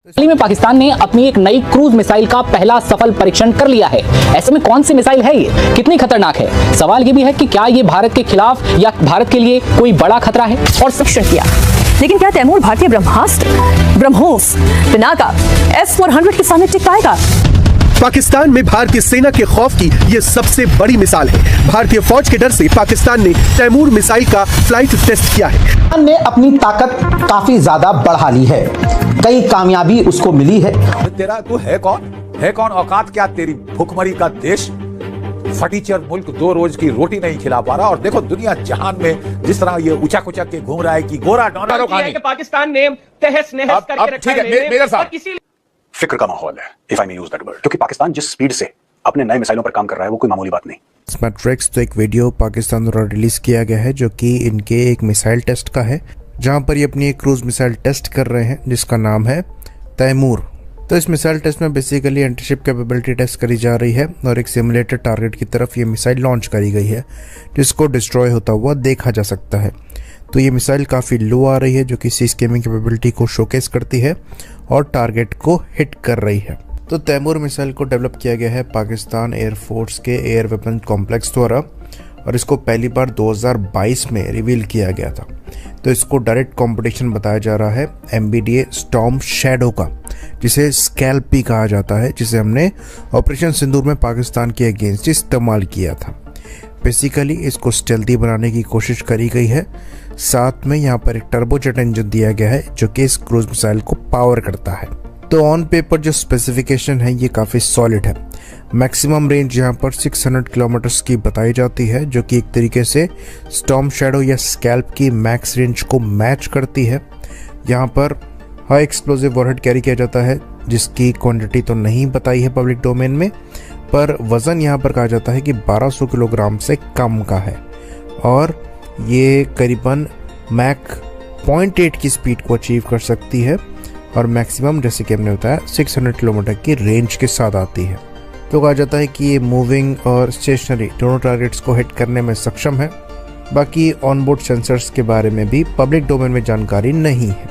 हाल ही में पाकिस्तान ने अपनी एक नई क्रूज मिसाइल का पहला सफल परीक्षण कर लिया है। ऐसे में कौन सी मिसाइल है ये, कितनी खतरनाक है? सवाल ये भी है कि क्या ये भारत के खिलाफ या भारत के लिए कोई बड़ा खतरा है? और परीक्षण किया, लेकिन क्या तैमूर भारतीय ब्रह्मास्त्र ब्रह्मोस पिनाका S-400 के सामने टिक पाएगा? पाकिस्तान में भारतीय सेना के खौफ की ये सबसे बड़ी मिसाल है। भारतीय फौज के डर से पाकिस्तान ने तैमूर मिसाइल का फ्लाइट टेस्ट किया है। पाकिस्तान ने अपनी ताकत काफी ज्यादा बढ़ा ली है, कई कामयाबी उसको मिली है। तेरा तू है कौन औकात क्या तेरी भूखमरी का देश, फटीचर मुल्क 2 रोज की रोटी नहीं खिला पा रहा। और देखो दुनिया जहान में जिस तरह ये उचक उचक के घूम रहा है कि गोरा डॉलर पाकिस्तान ने तहस नहस करके रखा है। मेजर साहब, फिक्र का माहौल है, if I may use that word, क्योंकि पाकिस्तान जिस स्पीड से अपने नए मिसाइलों पर काम कर रहा है वो कोई मामूली बात नहीं। मैट्रिक्स तो एक वीडियो पाकिस्तान द्वारा रिलीज किया गया है जो कि इनके एक मिसाइल टेस्ट का है, जहां पर ये अपनी एक क्रूज मिसाइल टेस्ट कर रहे हैं जिसका नाम है तैमूर। तो इस मिसाइल टेस्ट में बेसिकली एंटीशिप कैपेबिलिटी टेस्ट करी जा रही है और एक सिमुलेटेड टारगेट की तरफ ये मिसाइल लॉन्च करी गई है जिसको डिस्ट्रॉय होता हुआ देखा जा सकता है। तो ये मिसाइल काफ़ी लो आ रही है जो कि सी स्कैमिंग कैपेबिलिटी को शोकेस करती है और टारगेट को हिट कर रही है। तो तैमूर मिसाइल को डेवलप किया गया है पाकिस्तान एयरफोर्स के एयर वेपन कॉम्प्लेक्स द्वारा और इसको पहली बार 2022 में रिवील किया गया था। तो इसको डायरेक्ट कंपटीशन बताया जा रहा है MBDA स्टॉर्म शैडो का, जिसे स्कैल्प भी कहा जाता है, जिसे हमने ऑपरेशन सिंदूर में पाकिस्तान के अगेंस्ट इस्तेमाल किया था। बेसिकली इसको स्टेल्थी बनाने की कोशिश करी गई है। साथ में यहाँ पर एक टर्बोजेट इंजन दिया गया है जो कि इस क्रूज मिसाइल को पावर करता है। तो ऑन पेपर जो स्पेसिफिकेशन है ये काफ़ी सॉलिड है। मैक्सिमम रेंज यहाँ पर 600 किलोमीटर्स की बताई जाती है जो कि एक तरीके से स्टॉर्म शैडो या स्कैल्प की मैक्स रेंज को मैच करती है। यहाँ पर हाई एक्सप्लोजिव वॉरहेड कैरी किया जाता है जिसकी क्वांटिटी तो नहीं बताई है पब्लिक डोमेन में, पर वज़न यहाँ पर कहा जाता है कि 1200 किलोग्राम से कम का है और ये करीबन मैक 0.8 की स्पीड को अचीव कर सकती है और मैक्सिमम जैसे कि हमने बताया 600 किलोमीटर की रेंज के साथ आती है। तो कहा जाता है कि ये मूविंग और स्टेशनरी दोनों टारगेट्स को हिट करने में सक्षम है। बाकी ऑनबोर्ड सेंसर्स के बारे में भी पब्लिक डोमेन में जानकारी नहीं है।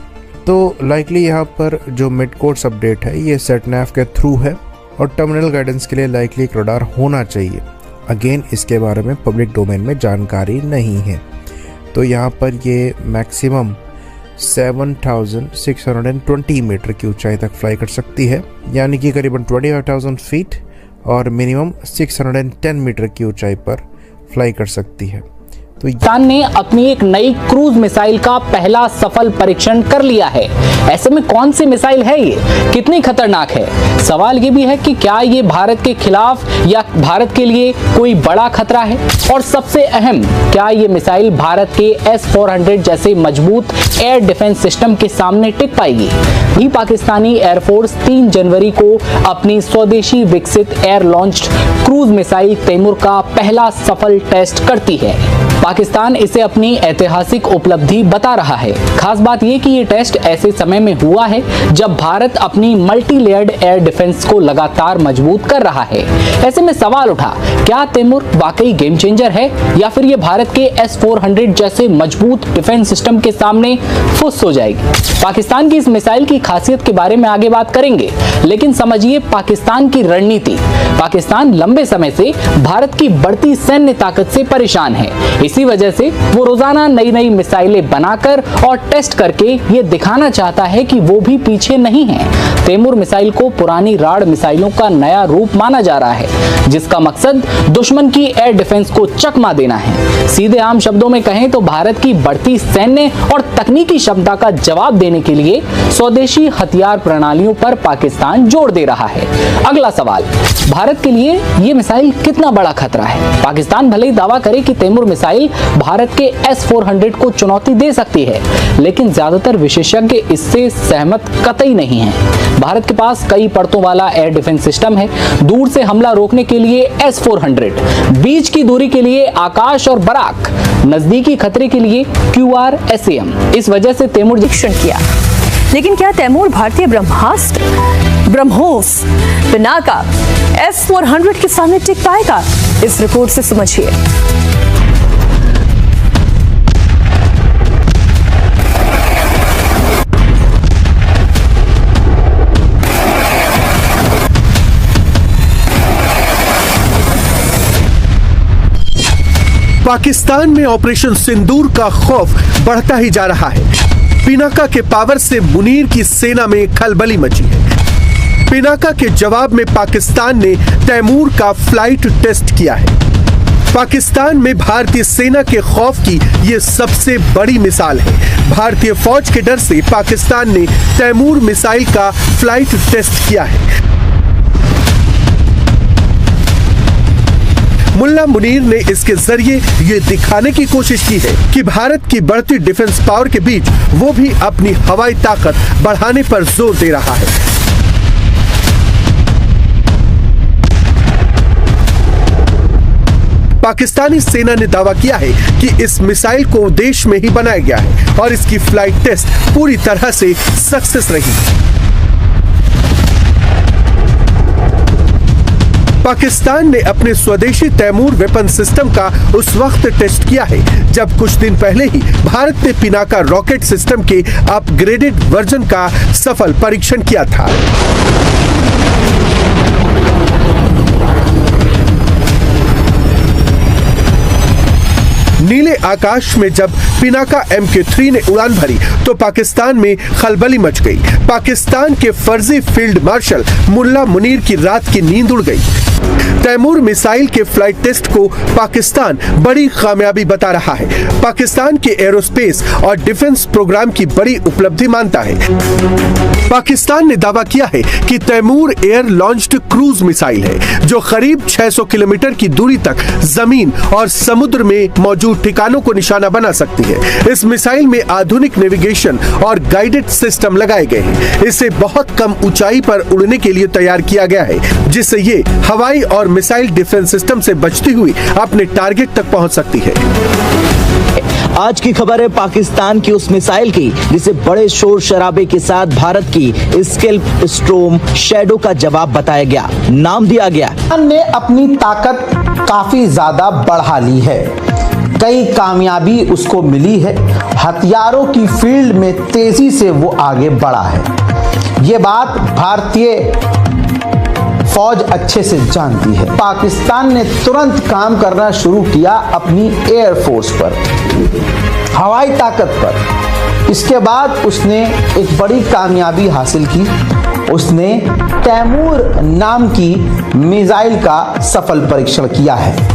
तो लाइकली यहाँ पर जो मिड कोर्स अपडेट है ये सेटनैव के थ्रू है और टर्मिनल गाइडेंस के लिए लाइकली एक रडार होना चाहिए। अगेन इसके बारे में पब्लिक डोमेन में जानकारी नहीं है। तो यहाँ पर ये मैक्सिमम 7620 मीटर की ऊंचाई तक फ्लाई कर सकती है, यानी कि करीबन 25,000 फीट, और मिनिमम 610 मीटर की ऊंचाई पर फ्लाई कर सकती है। तो पाकिस्तान ने अपनी एक नई क्रूज मिसाइल का पहला सफल परीक्षण कर लिया है। ऐसे में कौन सी मिसाइल है ये, कितनी खतरनाक है? सवाल ये भी है कि क्या ये भारत के खिलाफ या भारत के लिए कोई बड़ा खतरा है? और सबसे अहम, क्या ये मिसाइल भारत के S-400 जैसे मजबूत एयर डिफेंस सिस्टम के सामने टिक पाएगी? भी पाकिस्तानी एयरफोर्स 3 जनवरी को अपनी स्वदेशी विकसित air launched cruise missile Taimur का पहला सफल टेस्ट करती है। पाकिस्तान इसे अपनी ऐतिहासिक उपलब्धि बता रहा है। खास बात यह कि ये टेस्ट ऐसे समय में हुआ है जब भारत अपनी मल्टी लेयर्ड एयर डिफेंस को लगातार मजबूत कर रहा है। ऐसे में सवाल उठा, क्या तैमूर वाकई गेम चेंजर है या फिर ये भारत के S-400 जैसे मजबूत डिफेंस सिस्टम के सामने फुस हो जाएगी? पाकिस्तान की इस मिसाइल की खासियत के बारे में आगे बात करेंगे, लेकिन समझिए पाकिस्तान की रणनीति। पाकिस्तान लंबे समय से भारत की बढ़ती सैन्य ताकत से परेशान है। इसी वजह से वो रोजाना नई नई मिसाइलें बनाकर और टेस्ट करके ये दिखाना चाहता है कि वो भी पीछे नहीं है। तैमूर मिसाइल को पुरानी राड मिसाइलों का नया रूप माना जा रहा है, जिसका मकसद दुश्मन की एयर डिफेंस को चकमा देना है। सीधे आम शब्दों में कहें तो भारत की बढ़ती सैन्य और तकनीकी क्षमता का जवाब देने के लिए स्वदेशी हथियार प्रणालियों पर पाकिस्तान जोर दे रहा है। अगला सवाल, भारत के लिए ये मिसाइल कितना बड़ा खतरा है? पाकिस्तान भले ही दावा करे कि तैमूर मिसाइल भारत के S-400 को चुनौती दे सकती है, लेकिन ज्यादातर विशेषज्ञ इससे सहमत कतई नहीं हैं। भारत के पास कई परतों वाला एयर डिफेंस सिस्टम है। दूर से हमला रोकने के लिए S-400, बीच की दूरी के लिए आकाश और बराक, नजदीकी खतरे के लिए QR-SAM। इस वजह से तैमूर परीक्षण किया, लेकिन क्या तैमूर भारतीय ब्रह्मास्त्र ब्रह्मोस पिनाका S-400 के सामने टिक पाएगा? इस रिपोर्ट से समझिए। पाकिस्तान में ऑपरेशन सिंदूर का खौफ बढ़ता ही जा रहा है। पिनाका के पावर से मुनीर की सेना में खलबली मची है। पिनाका के जवाब में पाकिस्तान ने तैमूर का फ्लाइट टेस्ट किया है। पाकिस्तान में भारतीय सेना के खौफ की यह सबसे बड़ी मिसाल है। भारतीय फौज के डर से पाकिस्तान ने तैमूर मिसाइल का फ्लाइट टेस्ट किया है। मुल्ला मुनीर ने इसके जरिए ये दिखाने की कोशिश की है कि भारत की बढ़ती डिफेंस पावर के बीच वो भी अपनी हवाई ताकत बढ़ाने पर जोर दे रहा है। पाकिस्तानी सेना ने दावा किया है कि इस मिसाइल को देश में ही बनाया गया है और इसकी फ्लाइट टेस्ट पूरी तरह से सक्सेस रही। पाकिस्तान ने अपने स्वदेशी तैमूर वेपन सिस्टम का उस वक्त टेस्ट किया है जब कुछ दिन पहले ही भारत ने पिनाका रॉकेट सिस्टम के अपग्रेडेड वर्जन का सफल परीक्षण किया था। नीले आकाश में जब पिनाका MK3 ने उड़ान भरी तो पाकिस्तान में खलबली मच गई। पाकिस्तान के फर्जी फील्ड मार्शल मुल्ला मुनीर की रात की नींद उड़ गई। तैमूर मिसाइल के फ्लाइट टेस्ट को पाकिस्तान बड़ी कामयाबी बता रहा है। पाकिस्तान के एरोस्पेस और डिफेंस प्रोग्राम की बड़ी उपलब्धि मानता है। पाकिस्तान ने दावा किया है कि Taimur air launched cruise missile है जो करीब 600 किलोमीटर की दूरी तक जमीन और समुद्र में मौजूद ठिकानों को निशाना बना सकती है। इस मिसाइल में आधुनिक नेविगेशन और गाइडेड सिस्टम लगाए गए हैं। इसे बहुत कम ऊंचाई पर उड़ने के लिए तैयार किया गया है जिससे ये हवाई और मिसाइल डिफेंस सिस्टम से बचती हुई अपने टारगेट तक पहुंच सकती है। आज की खबर है पाकिस्तान की उस मिसाइल की जिसे बड़े शोर शराबे के साथ भारत की स्केल्प स्टॉर्म शैडो का जवाब बताया गया, नाम दिया गया। ने अपनी ताकत काफी ज्यादा बढ़ा ली है। कई कामयाबी उसको मिली है। हथियारों की फील्ड में तेजी से वो आगे बढ़ा है। ये बात भारतीय फौज अच्छे से जानती है। पाकिस्तान ने तुरंत काम करना शुरू किया अपनी एयरफोर्स पर, हवाई ताकत पर। इसके बाद उसने एक बड़ी कामयाबी हासिल की। उसने तैमूर नाम की मिसाइल का सफल परीक्षण किया है।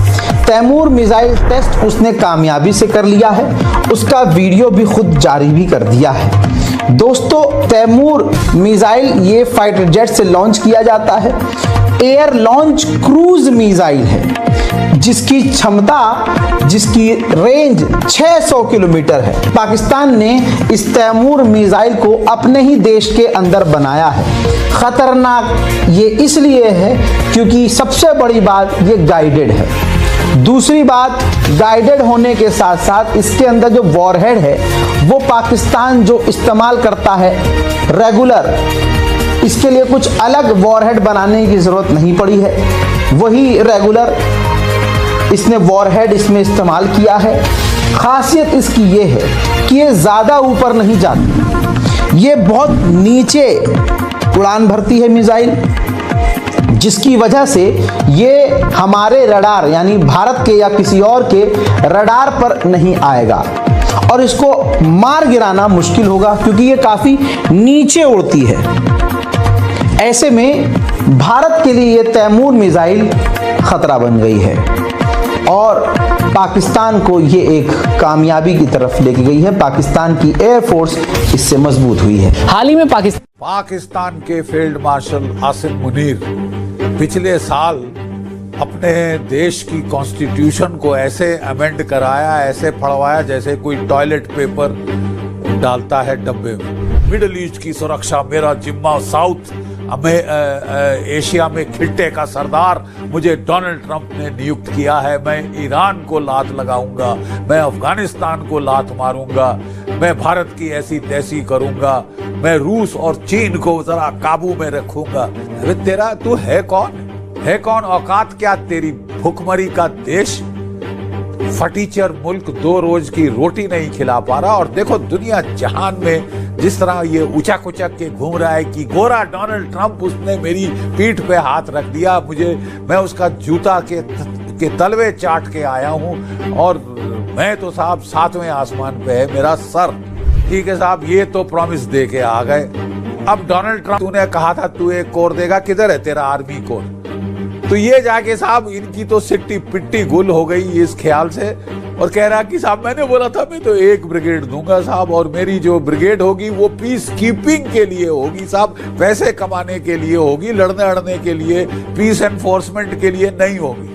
तैमूर मिसाइल टेस्ट उसने कामयाबी से कर लिया है। उसका वीडियो भी खुद जारी भी कर दिया है। दोस्तों, तैमूर मिसाइल ये फाइटर जेट से लॉन्च किया जाता है। एयर लॉन्च क्रूज मिसाइल है जिसकी क्षमता, जिसकी रेंज 600 किलोमीटर है। पाकिस्तान ने इस तैमूर मिसाइल को अपने ही देश के अंदर बनाया है। खतरनाक ये इसलिए है क्योंकि सबसे बड़ी बात ये गाइडेड है। दूसरी बात, गाइडेड होने के साथ साथ इसके अंदर जो वॉरहेड है वो पाकिस्तान जो इस्तेमाल करता है रेगुलर, इसके लिए कुछ अलग वॉरहेड बनाने की जरूरत नहीं पड़ी है। वही रेगुलर इसने वॉरहेड इसमें इस्तेमाल किया है। खासियत इसकी ये है कि ये ज्यादा ऊपर नहीं जाती, ये बहुत नीचे उड़ान भरती है मिसाइल, जिसकी वजह से ये हमारे रडार यानी भारत के या किसी और के रडार पर नहीं आएगा और इसको मार गिराना मुश्किल होगा क्योंकि ये काफी नीचे उड़ती है। ऐसे में भारत के लिए ये तैमूर मिसाइल खतरा बन गई है और पाकिस्तान को ये एक कामयाबी की तरफ लेके गई है। पाकिस्तान की एयरफोर्स इससे मजबूत हुई है। हाल ही में पाकिस्तान के फील्ड मार्शल आसिम मुनीर पिछले साल अपने देश की कॉन्स्टिट्यूशन को ऐसे अमेंड कराया, ऐसे फड़वाया जैसे कोई टॉयलेट पेपर डालता है डब्बे में। मिडिल ईस्ट की सुरक्षा मेरा जिम्मा, साउथ एशिया में खिट्टे का सरदार मुझे डोनाल्ड ट्रंप ने नियुक्त किया है। मैं ईरान को लात लगाऊंगा, मैं अफगानिस्तान को लात मारूंगा, मैं भारत की ऐसी तैसी करूंगा, मैं रूस और चीन को जरा काबू में रखूंगा। अरे तेरा तू है कौन? औकात क्या तेरी? भुखमरी का देश, फटीचर मुल्क, 2 रोज की रोटी नहीं खिला पा रहा। और देखो दुनिया जहान में जिस तरह ये ऊंचा कुचक के घूम रहा है कि गोरा डोनाल्ड ट्रंप, उसने मेरी पीठ पे हाथ रख दिया, मैं उसका जूता के उनके तलवे चाट के आया हूं और मैं तो साहब 7वें आसमान पे है मेरा सर। ठीक है साहब, ये तो प्रॉमिस दे के आ गए। अब डोनाल्ड ट्रंप, तूने कहा था तू एक कोर देगा, किधर है तेरा आर्मी कोर? तो ये जाके साहब इनकी तो सिट्टी पिट्टी गुल हो गई इस ख्याल से, और कह रहा कि साहब मैंने बोला था मैं तो 1 ब्रिगेड दूंगा साहब, और मेरी जो ब्रिगेड होगी वो पीस कीपिंग के लिए होगी साहब, पैसे कमाने के लिए होगी, लड़ने अड़ने के लिए, पीस एनफोर्समेंट के लिए नहीं होगी।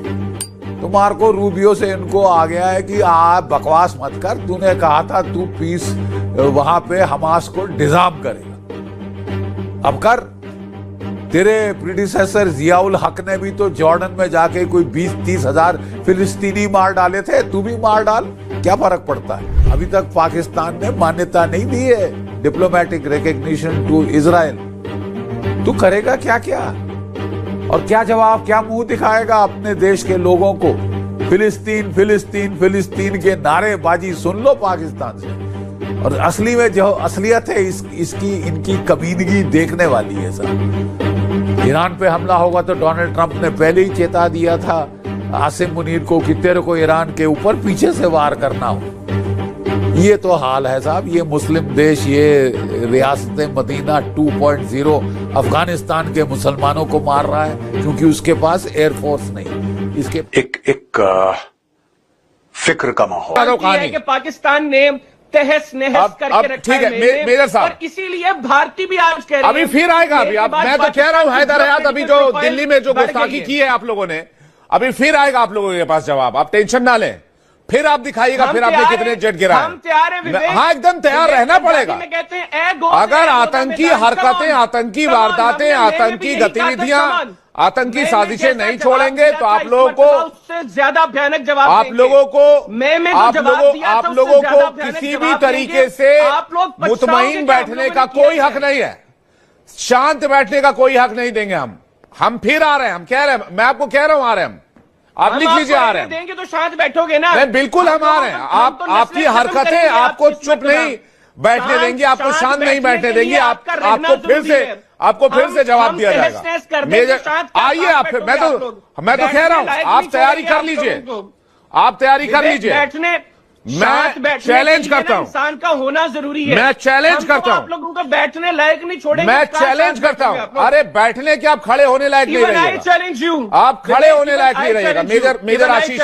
तो मार्को रूबियो से इनको आ गया है कि आप बकवास मत कर, तूने कहा था तू पीस वहां पे हमास को डिजार्म करेगा, अब कर। तेरे प्रीडिसेसर जियाउल हक ने भी तो जॉर्डन में जाके कोई 20-30 हजार फिलिस्तीनी मार डाले थे, तू भी मार डाल, क्या फर्क पड़ता है? अभी तक पाकिस्तान ने मान्यता नहीं दी है डिप्लोमेटिक रिकॉग्निशन टू इजराइल। तू करेगा क्या क्या, और क्या जवाब, क्या मुंह दिखाएगा अपने देश के लोगों को? फिलिस्तीन फिलिस्तीन फिलिस्तीन के नारेबाजी सुन लो पाकिस्तान से, और असली में जो असलियत है इसकी इनकी कमीनगी देखने वाली है साहब। ईरान पे हमला होगा तो डोनाल्ड ट्रंप ने पहले ही चेता दिया था आसिम मुनीर को कि तेरे को ईरान के ऊपर पीछे से वार करना हो। ये तो हाल है साहब, ये मुस्लिम देश, ये रियासत मदीना 2.0 अफगानिस्तान के मुसलमानों को मार रहा है क्योंकि उसके पास एयरफोर्स नहीं। इसके एक फिक्र का माहौल है कि पाकिस्तान ने तहस नहस करके रखा ठीक है मेजर साहब, और इसीलिए भारतीय भी आज कह रहे हैं अभी फिर आएगा। अभी आप, मैं तो कह रहा हूं हैदर हयात, अभी जो दिल्ली में जो गुस्ताखी की है आप लोगों ने, अभी फिर आएगा आप लोगों के पास जवाब, आप टेंशन ना लें। फिर आप दिखाइएगा फिर आपने कितने जेट गिराए। हम तैयार हैं, हाँ एकदम तैयार रहना पड़ेगा। कहते हैं अगर आतंकी हरकतें, आतंकी वारदातें, आतंकी गतिविधियां, आतंकी साजिशें नहीं छोड़ेंगे तो आप लोगों को उससे ज्यादा भयानक जवाब, आप लोगों को किसी भी तरीके से मुतमईन बैठने का कोई हक नहीं है, शांत बैठने का कोई हक नहीं देंगे हम फिर आ रहे हैं, हम कह रहे हैं, मैं आपको कह रहा हूं आ रहे हैं आप लिख लीजिए आ रहे हैं। देंगे तो शांत बैठोगे ना? नहीं बिल्कुल हम आ रहे हैं। आपकी हरकतें आपको चुप नहीं बैठने देंगी, आपको शांत नहीं बैठने देंगी, आपको फिर से जवाब दिया जाएगा। मेजर आइए आप, मैं तो कह रहा हूं आप तैयारी कर लीजिए, आप तैयारी कर लीजिए। मैं चैलेंज करता हूं, इंसान का होना जरूरी है। मैं चैलेंज करता हूं, आप लोगों को बैठने लायक नहीं छोड़ेंगे। मैं चैलेंज करता हूं, अरे बैठने के आप खड़े होने लायक नहीं रहिएगा, चैलेंज यू, आप खड़े होने लायक नहीं रहिएगा। मेजर आशीष